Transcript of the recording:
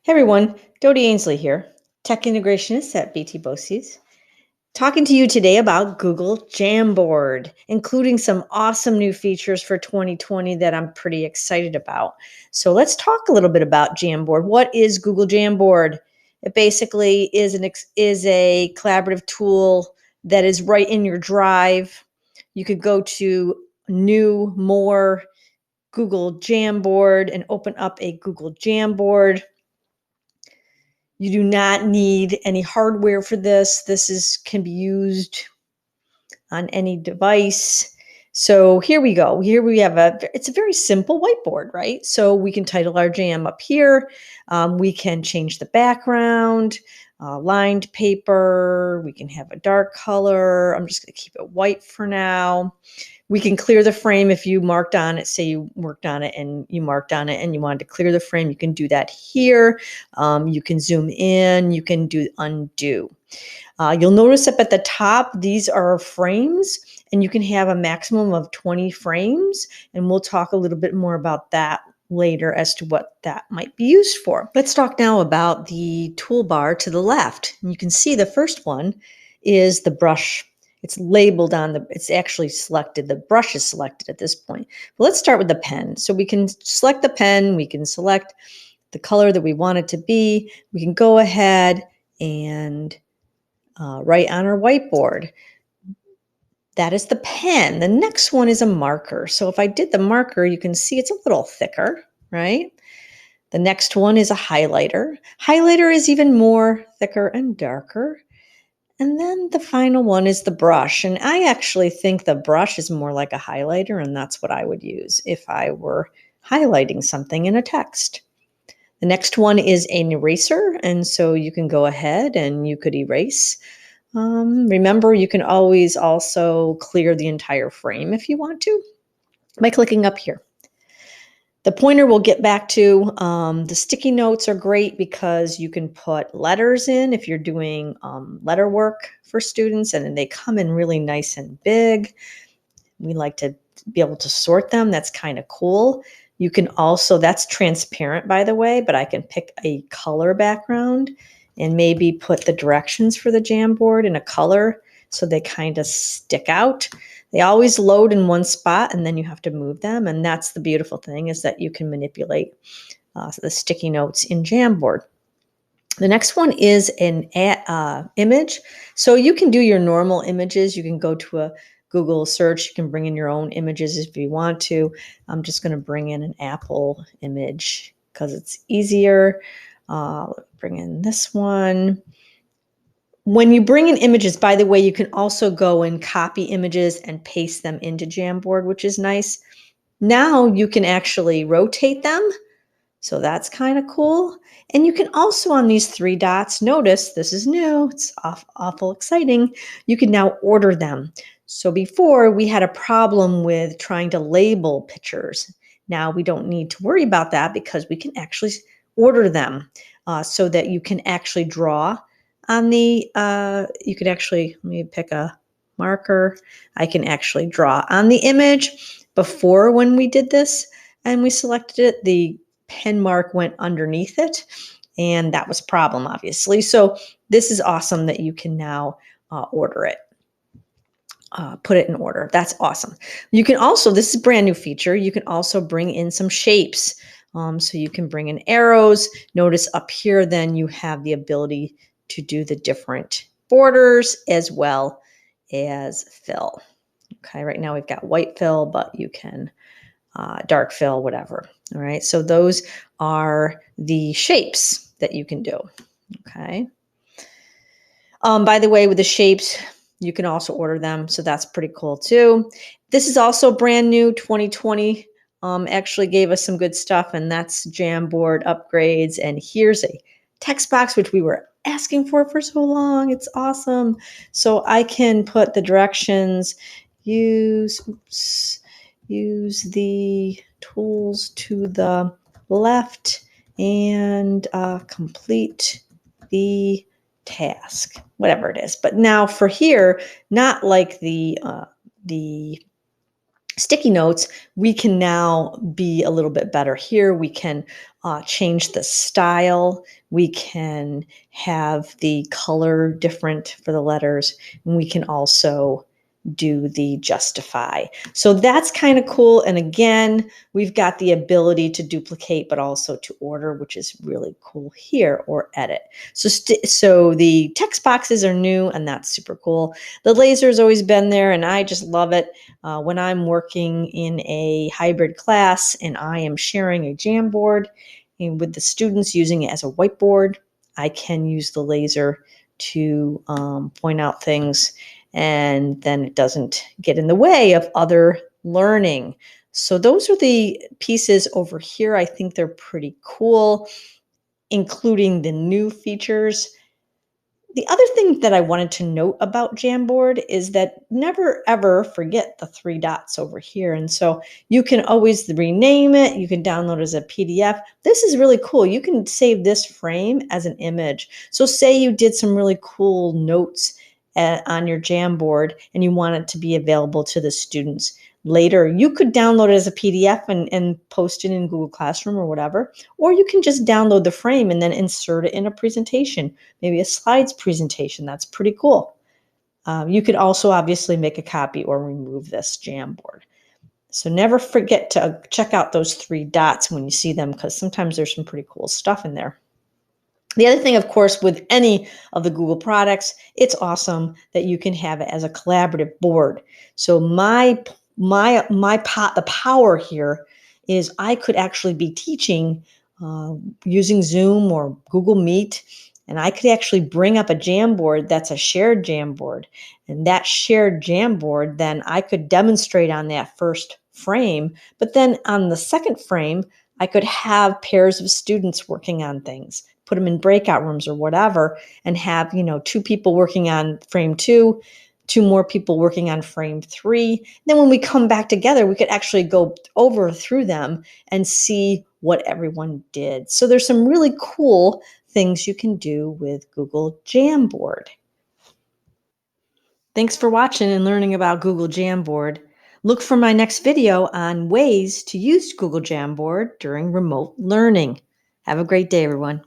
Hey everyone, Dodie Ainsley here, tech integrationist at BT Bosse's, talking to you today about Google Jamboard, including some awesome new features for 2020 that I'm pretty excited about. So let's talk a little bit about Jamboard. What is Google Jamboard? It basically is a collaborative tool that is right in your drive. You could go to New, More, Google Jamboard and open up a Google Jamboard. You do not need any hardware for this. Can be used on any device. So here we go. Here we have it's a very simple whiteboard, right? So we can title our jam up here. We can change the background, lined paper. We can have a dark color. I'm just going to keep it white for now. We can clear the frame if you marked on it, say you worked on it and you marked on it and you wanted to clear the frame, you can do that here. You can zoom in, you can do undo. You'll notice up at the top, these are frames and you can have a maximum of 20 frames. And we'll talk a little bit more about that later as to what that might be used for. Let's talk now about the toolbar to the left. And you can see the first one is the brush. It's labeled it's actually selected. The brush is selected at this point. But let's start with the pen. So we can select the pen. We can select the color that we want it to be. We can go ahead and write on our whiteboard. That is the pen. The next one is a marker. So if I did the marker, you can see it's a little thicker, right? The next one is a highlighter. Highlighter is even more thicker and darker. And then the final one is the brush. And I actually think the brush is more like a highlighter, and that's what I would use if I were highlighting something in a text. The next one is an eraser, and so you can go ahead and you could erase. Remember, you can always also clear the entire frame if you want to by clicking up here. The pointer we'll get back to. The sticky notes are great because you can put letters in if you're doing letter work for students, and then they come in really nice and big. We like to be able to sort them. That's kind of cool. You can also, that's transparent by the way, but I can pick a color background and maybe put the directions for the Jamboard in a color so they kind of stick out. They always load in one spot and then you have to move them. And that's the beautiful thing, is that you can manipulate the sticky notes in Jamboard. The next one is an image. So you can do your normal images. You can go to a Google search. You can bring in your own images if you want to. I'm just going to bring in an Apple image because it's easier. Bring in this one. When you bring in images, by the way, you can also go and copy images and paste them into Jamboard, which is nice. Now you can actually rotate them. So that's kind of cool. And you can also, on these three dots, notice this is new. It's awful exciting. You can now order them. So before we had a problem with trying to label pictures. Now we don't need to worry about that because we can actually order them so that you can actually draw on the, you could actually, let me pick a marker. I can actually draw on the image. Before, when we did this and we selected it, the pen mark went underneath it, and that was a problem, obviously. So this is awesome that you can now order it, put it in order. That's awesome. You can also, this is a brand new feature, you can also bring in some shapes. So you can bring in arrows. Notice up here, then you have the ability to do the different borders as well as fill. Okay, right now we've got white fill, but you can dark fill, whatever. All right, so those are the shapes that you can do. Okay. By the way, with the shapes, you can also order them, so that's pretty cool too. This is also brand new. 2020 actually gave us some good stuff, and that's Jamboard upgrades. And here's a text box, which we were asking for so long. It's awesome. So I can put the directions, use the tools to the left and complete the task, whatever it is. But now for here, not like the Sticky notes, we can now be a little bit better here. We can change the style. We can have the color different for the letters. And we can also do the justify. So that's kind of cool. And again, we've got the ability to duplicate, but also to order, which is really cool here, or edit. So the text boxes are new, and that's super cool. The laser's always been there, and I just love it. When I'm working in a hybrid class and I am sharing a Jamboard and with the students using it as a whiteboard, I can use the laser to point out things, and then it doesn't get in the way of other learning. So those are the pieces over here. I think they're pretty cool, including the new features. The other thing that I wanted to note about Jamboard is that never ever forget the three dots over here. And so you can always rename it. You can download it as a PDF. This is really cool. You can save this frame as an image. So say you did some really cool notes on your Jamboard and you want it to be available to the students later. You could download it as a PDF and post it in Google Classroom or whatever. Or you can just download the frame and then insert it in a presentation, maybe a slides presentation. That's pretty cool. You could also obviously make a copy or remove this Jamboard. So never forget to check out those three dots when you see them, because sometimes there's some pretty cool stuff in there. The other thing, of course, with any of the Google products, it's awesome that you can have it as a collaborative board. So the power here is I could actually be teaching using Zoom or Google Meet, and I could actually bring up a Jamboard that's a shared Jamboard. And that shared Jamboard, then I could demonstrate on that first frame, but then on the second frame, I could have pairs of students working on things, put them in breakout rooms or whatever, and have, two people working on frame two more people working on frame three. Then when we come back together, we could actually go over through them and see what everyone did. So there's some really cool things you can do with Google Jamboard. Thanks for watching and learning about Google Jamboard. Look for my next video on ways to use Google Jamboard during remote learning. Have a great day, everyone.